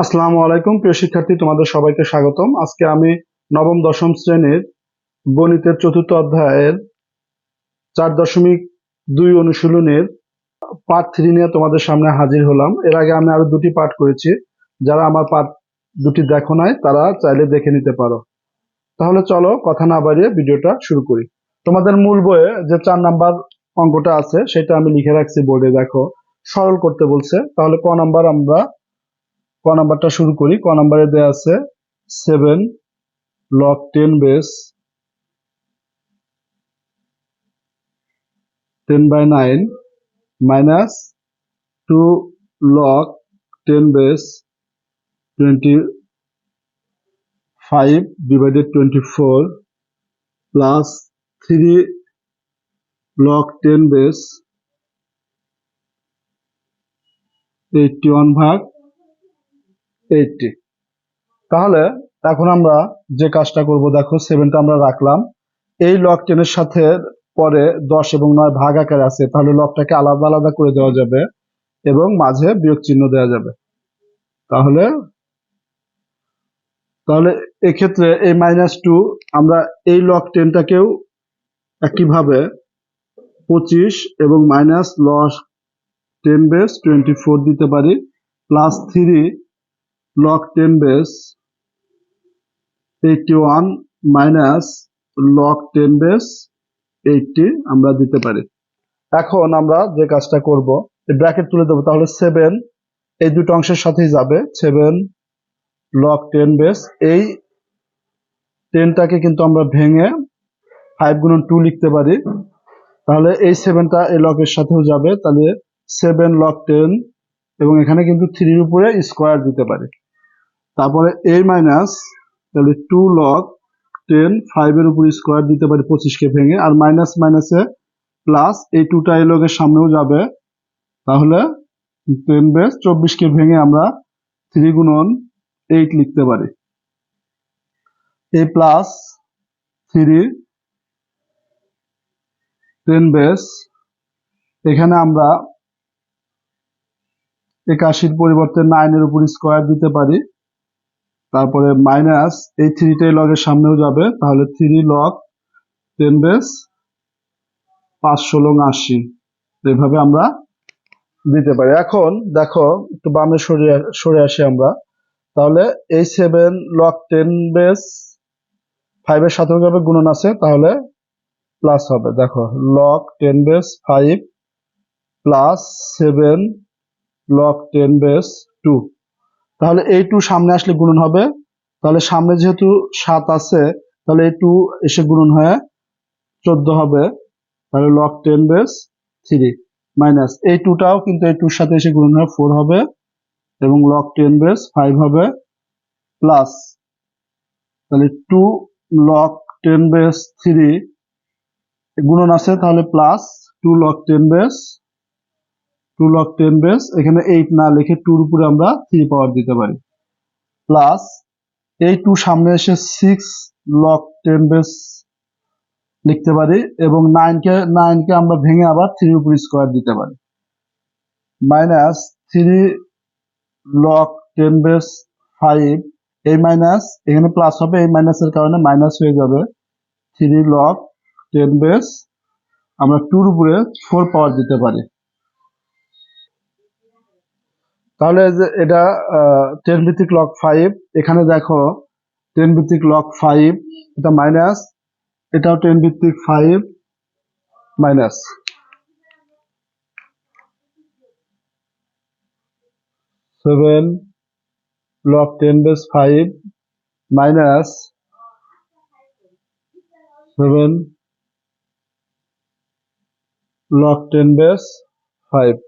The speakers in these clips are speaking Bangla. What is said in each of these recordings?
আসসালামু আলাইকুম প্রিয় শিক্ষার্থী, তোমাদের সবাইকে স্বাগতম। আজকে আমি নবম দশম শ্রেণীর গণিতের চতুর্থ অধ্যায়ের 4.2 অনুশীলনের পার্ট 3 নিয়ে তোমাদের সামনে হাজির হলাম। এর আগে আমি আরো দুটি পাঠ করেছি। যারা আমার পার্ট দুটি দেখো নাই তারা চাইলে দেখে নিতে পারো। তাহলে চলো কথা না বাড়িয়ে ভিডিওটা শুরু করি। তোমাদের মূল বইয়ে যে 4 নাম্বার অঙ্কটা আছে সেটা আমি লিখে রাখছি বোর্ডে, দেখো। সরল করতে বলছে, তাহলে ক নাম্বারটা শুরু করি। ক নাম্বারে দেওয়া আছে 7 log 10 base 10/9 minus 2 log 10 base 25 divided 24 plus 3 log 10 base 81/80। তাহলে এখন আমরা যে কাজটা করব, দেখো 7টা আমরা রাখলাম, এই log 10 এর সাথে পরে 10 এবং 9 ভাগ আকারে আছে, তাহলে লগটাকে আলাদা আলাদা করে দেওয়া যাবে এবং মাঝে বিয়োগ চিহ্ন দেওয়া যাবে। তাহলে তাহলে এক্ষেত্রে এই -2 আমরা এই log 10টাকেও একইভাবে 25 এবং মাইনাস log 10 base 24 দিতে পারি, plus 3 log 10 base 81 minus log 10 base 80 আমরা দিতে পারি। এখন আমরা যে কাজটা করব, এই ব্র্যাকেট তুলে দেবো, তাহলে 7 এই দুটো অংশের সাথেই যাবে। 7 log 10 base, এই 10টাকে কিন্তু আমরা ভেঙে 5 গুণন 2 লিখতে পারি। তাহলে এই 7টা এই লগের সাথেও যাবে, তাহলে 7 log 10 এবং এখানে কিন্তু 3 এর উপরে স্কয়ার দিতে পারি। তারপরে এই মাইনাস, তাহলে 2 log 10 5 এর উপর স্কয়ার দিতে পারি 25 কে ভেঙে, আর মাইনাস মাইনাসে প্লাস, এই 2টা এই লগের সামনেও যাবে, তাহলে 10 বেস 24 কে ভেঙে আমরা 3 গুণন 8 লিখতে পারি। এই প্লাস 3 10 বেস, এখানে আমরা 81 পরিবর্তে 9 এর উপর স্কয়ার দিতে পারি। তারপরে মাইনাস এই 3টা লগের সামনেও যাবে, তাহলে 3 log 10 বেস 580 এইভাবে আমরা দিতে পারি। এখন দেখো একটু বামে সরে আসি আমরা, তাহলে এই 7 log 10 বেস 5 এর সাথেও যাবে, গুণন আছে, তাহলে প্লাস হবে। দেখো log 10 base 5 plus 7 log 10 base 2, তাহলে এই 2 সামনে আসলে গুণন হবে, তাহলে সামনে যেহেতু 7 আছে, তাহলে এই 2 এসে গুণন হয়ে 14 হবে, তাহলে log 10 বেস 3 মাইনাস এই 2টাও কিন্তু এই 2 এর সাথে এসে গুণন হয়ে 4 হবে এবং log 10 বেস 5 হবে, প্লাস তাহলে 2 log 10 বেস 3 গুণন আছে, তাহলে প্লাস 2 log 10 বেস এখানে 8 না লিখে 2 এর উপরে আমরা 3 পাওয়ার দিতে পারি, প্লাস এই 2 সামনে এসে 6 log 10 বেস লিখতে পারি এবং 9 কে আমরা ভেঙে আবার 3 এর উপর স্কয়ার দিতে পারি, মাইনাস 3 log 10 বেস 5, এই মাইনাস এখানে প্লাস হবে, এই মাইনাসের কারণে মাইনাস হয়ে যাবে, 3 log 10 বেস আমরা 2 এর উপরে 4 পাওয়ার দিতে পারি। তাহলে যে এটা 10 ভিত্তিক log 5, এখানে দেখো 10 ভিত্তিক log 5, এটা মাইনাস, এটাও 10 ভিত্তিক 5 minus, 7 log 10 base 5 minus 7 log 10 base 5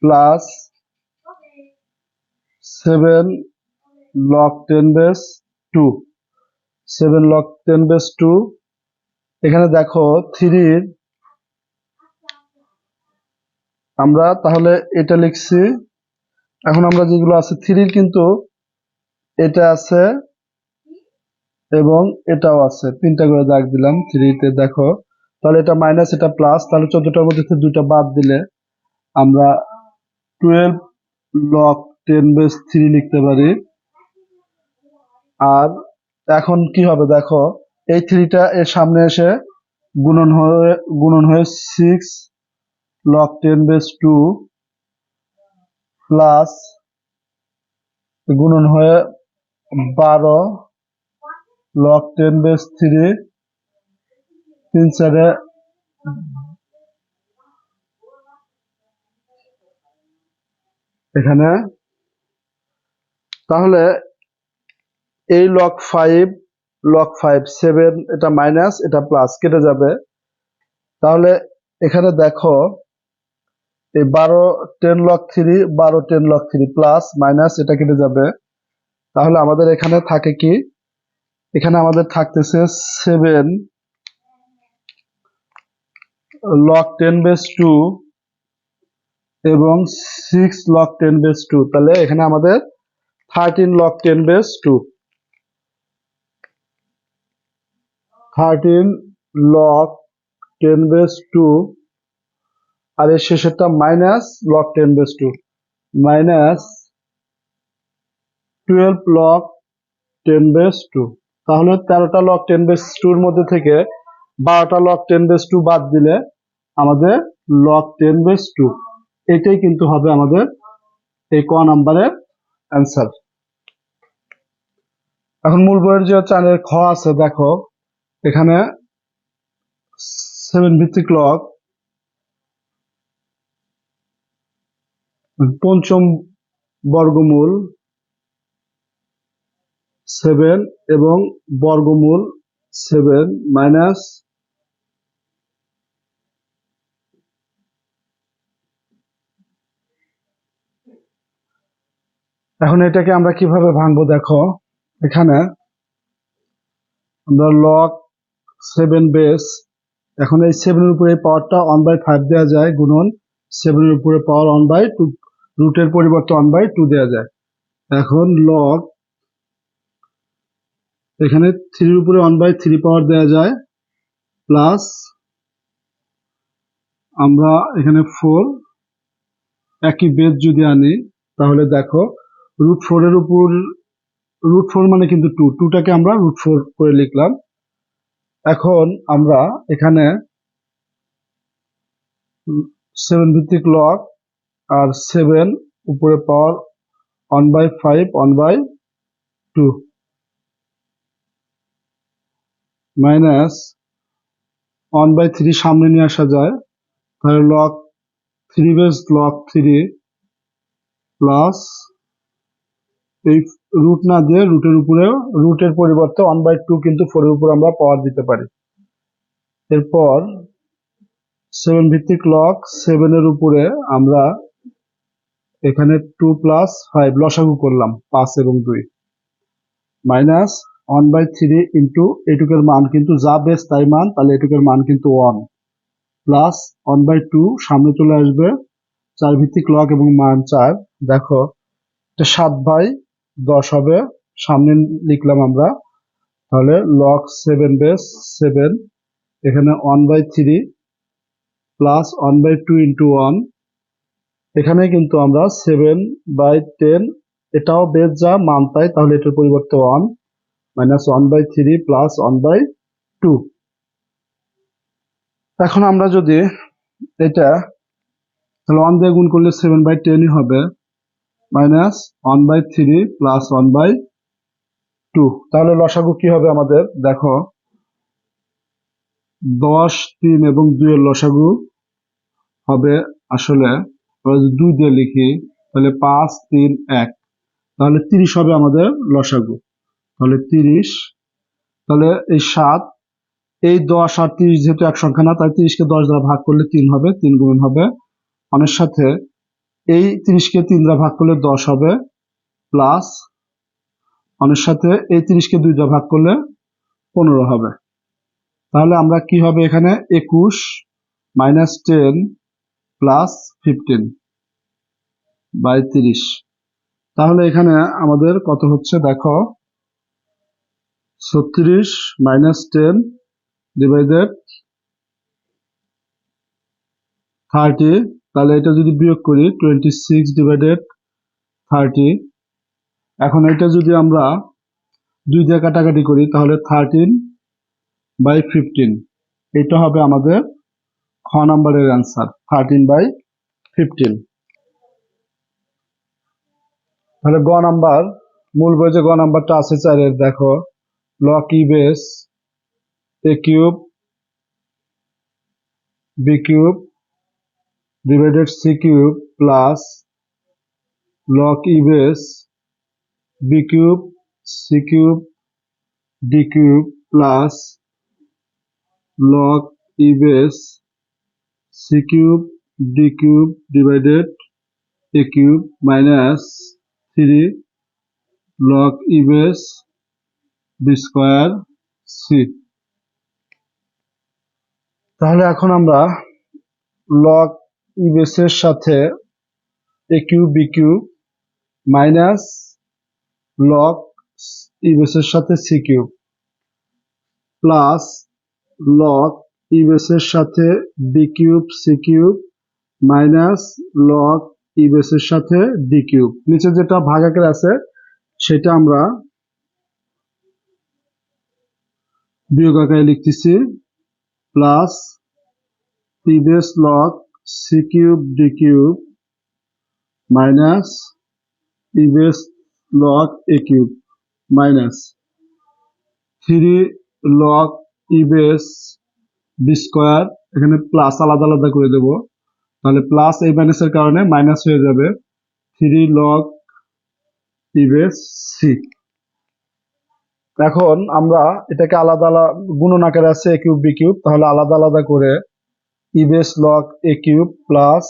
plus 7 log 10 base 2, 7 log 10 base 2, এখানে দেখো 3 আমরা তাহলে এটা লিখছি। এখন আমরা যেগুলো আছে 3 কিন্তু এটা আছে এবং এটাও আছে, 3টা করে দাগ দিলাম 3 তে, দেখো তাহলে এটা মাইনাস এটা প্লাস, তাহলে 14টার মধ্যে থেকে 2টা বাদ দিলে আমরা 12 log 10^3 লিখতে পারি। আর এখন কি হবে দেখো, এই 3টা এর সামনে এসে গুণন হয়ে 6 log 10^2 প্লাস গুণন হয়ে 12 log 10^3 3 4 এখানে। তাহলে এই log 5 7 এটা মাইনাস এটা প্লাস কেটে যাবে। তাহলে এখানে দেখো এই 12 10 log 3 12 10 log 3 প্লাস মাইনাস এটা কেটে যাবে। তাহলে আমাদের এখানে থাকে কি, এখানে আমাদের থাকতেছে 7 log 10^2 এবং 6 log 10^2। তাহলে এখানে আমাদের 13 log 10^2 13 log 10^2 আর এর শেষেরটা মাইনাস log 10^2 মাইনাস 12 log 10^2। তাহলে 13টা log 10^2 এর মধ্যে থেকে 12টা log 10^2 বাদ দিলে আমাদের log 10^2, এটাই কিন্তু হবে আমাদের এই ক নাম্বারের অ্যান্সার। এখন মূল বইয়ের যে 4 খ আছে দেখো, এখানে 7 ভিত্তিক লগ পঞ্চম বর্গমূল 7 এবং বর্গমূল 7 মাইনাস এখন এটাকে আমরা কিভাবে ভাঙবো দেখো, এখানে আমরা log 7 বেস, এখন এই 7 এর উপরে এই পাওয়ারটা 1/5 দেওয়া যায়, গুণন 7 এর উপরে পাওয়ার 1/2, রুটের পরিবর্তে 1/2 দেওয়া যায়। এখন log এখানে 3 এর উপরে 1/3 পাওয়ার দেওয়া যায়, প্লাস আমরা এখানে 4 একই বেস যদি আনি তাহলে দেখো √4 এর উপর √4 মানে কিন্তু 2টাকে আমরা √4 করে লিখলাম। এখন আমরা এখানে 7 ভিত্তিক লগ আর 7 উপরে পাওয়ার 1/5 1/2 মাইনাস 1/3 সামনে নিয়ে আসা যায়, তাহলে log 3 বেস log 3 প্লাস এই রুট না দিয়ে রুটের পরিবর্তে 1/2 কিন্তু 4 এর উপর আমরা পাওয়ার দিতে পারি। এরপর 7 ভিত্তিক লগ 7 এর উপরে আমরা এখানে 2 + 5 লসাগু করলাম 5 এবং 2 মাইনাস 1/3 ইন্টু এটুকের মান কিন্তু যা বেস তাই মান, তাহলে এটুকের মান কিন্তু 1 প্লাস 1/2 সামনে চলে আসবে, 4 ভিত্তিক লগ এবং মান 4। দেখো এটা 7/10 হবে, সামনে লিখলাম আমরা। তাহলে log 7 বেস 7 এখানে 1/3 প্লাস 1/2 ইন্টু 1, এখানে কিন্তু আমরা 7/10 এটাও বেস যা মান তাই, তাহলে এটার পরিবর্তে 1 মাইনাস 1/3 প্লাস 1/2। এখন আমরা যদি এটা তাহলে 1 দিয়ে গুণ করলে 7/10 হবে, মাইনাস 1/3 প্লাস 1/2। তাহলে লসাগু কি হবে আমাদের দেখো, 10 3 এবং 2 এর লসাগু হবে আসলে 2 দিয়ে লিখি তাহলে 5 3 1, তাহলে 30 হবে আমাদের লসাগু। তাহলে 30, তাহলে এই 7 এই 10 আর 30 যেহেতু এক সংখ্যা না, তাই 30কে 10 দ্বারা ভাগ করলে 3 হবে, 3 গুণন হবে অনের সাথে এই 30কে 3 দ্বারা ভাগ করলে 10 হবে, প্লাস অনের সাথে এই 30কে 2 দ্বারা ভাগ করলে 15 হবে। তাহলে আমরা কি হবে এখানে 21 মাইনাস 10 প্লাস 15/30। তাহলে এখানে আমাদের কত হচ্ছে দেখো, 36 মাইনাস 10 ডিভাইডেড 30, তাহলে এটা যদি বিয়োগ করি 26 ডিভাইডেড 30। এখন এটা যদি আমরা 2 দিয়ে কাটাকাটি করি তাহলে 13/15। এটা হবে আমাদের খ নাম্বারের অ্যান্সার, 13/15। তাহলে গ নাম্বার, মূল বই যে গ নাম্বারটা আছে 4-এর, দেখো log e base a cube b cube divided c cube plus log e base b cube c cube d cube plus log e base c cube d cube divided a cube minus 3 log e base b square c. তাহলে এখন আমরা লগ ই বেসের সাথে a cube b cube minus log e বেসের সাথে c cube plus log e বেসের সাথে b cube c cube minus log e বেসের সাথে ডি কিউব। নিচে যেটা ভাগাকার আছে সেটা আমরা বিয়োগ আকারে লিখতেছি, plus e base log c cube d cube minus e base log a cube minus 3 log e base b square, এখানে প্লাস আলাদা আলাদা করে দেব, তাহলে প্লাস এই মাইনাসের কারণে মাইনাস হয়ে যাবে 3 লগ ই বেস সি। এখন আমরা এটাকে আলাদা আলাদা গুণন আকারে আছে এ কিউব বি কিউব, তাহলে আলাদা আলাদা করে e base log a cube plus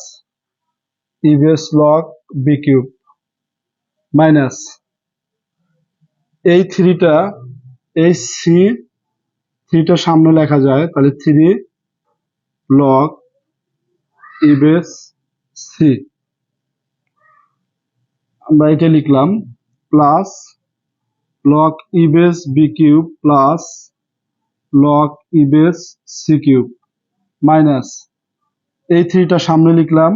e base log b cube minus এই থ্রিটা, এই সি থ্রিটা সামনে লেখা যায়, তাহলে 3 লগ ই বেস সি আমরা এটা লিখলাম, plus log e base b cube plus log e base c cube minus এই থ্রিটা সামনে লিখলাম,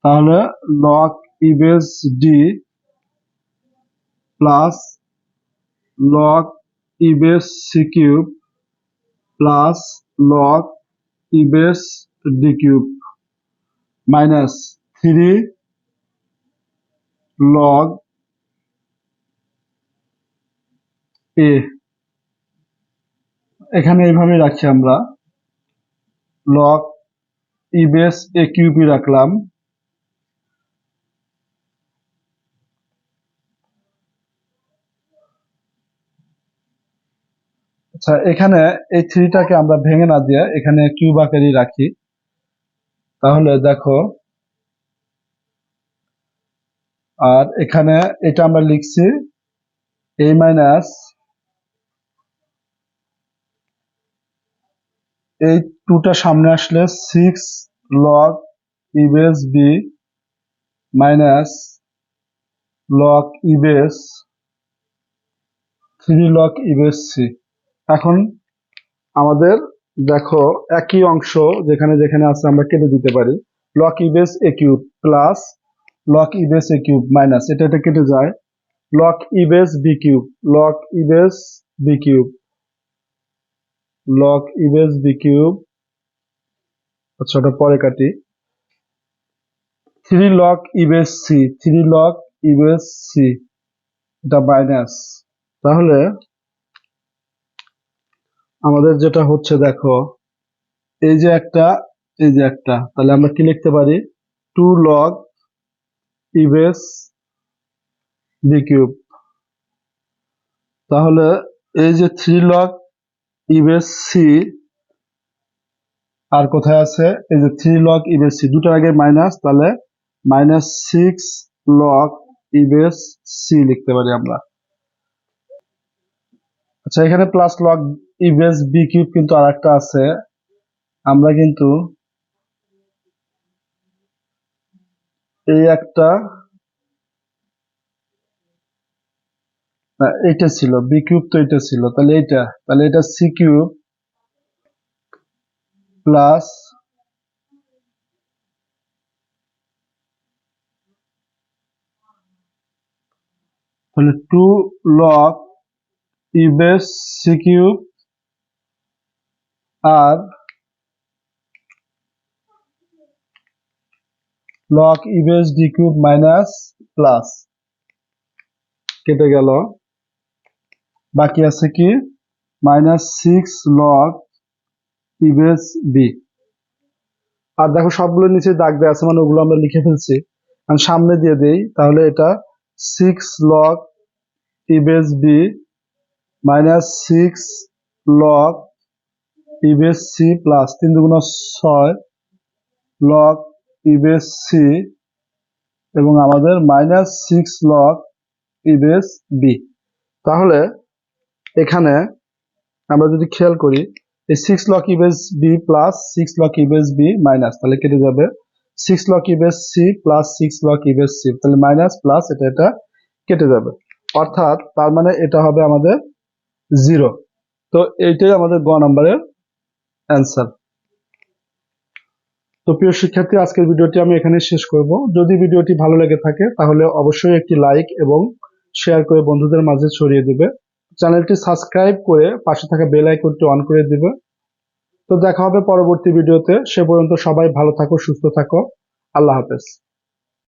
তাহলে log e base d plus log e base c cube plus log e base d cube minus 3 log a. এখানে এইভাবে রাখছি আমরা, লগ ই বেস এ কিউবই রাখলাম, আচ্ছা এখানে এই থ্রিটাকে আমরা ভেঙে না দিয়ে এখানে কিউব আকারই রাখি, তাহলে দেখো, আর এখানে এটা আমরা লিখছি এ মাইনাস এই টুটা সামনে আসলে 6 log e base B minus log e base 3 log e base C. এখন আমাদের দেখো একই অংশ যেখানে যেখানে আছে আমরা কেটে দিতে পারি, log e base a cube plus log e base a cube minus এটা এটা কেটে যায়, log e base b cube, log e base b cube, log e base b cube, আচ্ছা ওটা পরে কাটি, 3 log e base C, 3 log e base C, এটা মাইনাস। তাহলে আমাদের যেটা হচ্ছে দেখো, এই যে একটা, এই যে একটা, তাহলে আমরা কি লিখতে পারি, 2 log e base b cube. তাহলে এই যে 3 লগ ই বেস সি আর কোথায় আছে, এই যে 3 লগ ই বেস সি দুটোর আগে মাইনাস, তাহলে minus 6 log e base C লিখতে পারি আমরা। আচ্ছা এখানে plus log e base b cube কিন্তু আরেকটা আছে, আমরা কিন্তু এই একটা, এইটা ছিল বি কিউব, তো এটা ছিল, তাহলে এইটা, তাহলে এটা সি কিউব প্লাস তাহলে 2 log e base c cube আর log e base d cube minus plus কেটে গেল, বাকি আছে কি minus 6 log e base b। আর দেখো সবগুলো নিচে দাগ দেওয়া আছে, মানে ওগুলো আমরা লিখে ফেলছি। আমি সামনে দিয়ে দেই, তাহলে এটা 6 log e base b minus 6 log e base c plus 3 দুগুণ 6 log e base c এবং আমাদের minus 6 log e base b। তাহলে এখানে আমরা যদি খেয়াল করি, এই 6 log e base b plus 6 log e base b minus, তাহলে কেটে যাবে 6 log e base c plus 6 log e base c, তাহলে মাইনাস প্লাস এটা কেটে যাবে, অর্থাৎ তার মানে এটা হবে আমাদের 0। তো এইটাই আমাদের গ নম্বরের অ্যান্সার। তো প্রিয় শিক্ষার্থী, আজকের ভিডিওটি আমি এখানে শেষ করব। যদি ভিডিওটি ভালো লেগে থাকে তাহলে অবশ্যই একটি লাইক এবং শেয়ার করে বন্ধুদের মাঝে ছড়িয়ে দিবে। চ্যানেলটি সাবস্ক্রাইব করে পাশে থাকা বেল আইকনটি অন করে দিবে। তো দেখা হবে পরবর্তী ভিডিওতে। সে পর্যন্ত সবাই ভালো থাকো, সুস্থ থাকো। আল্লাহ হাফেজ।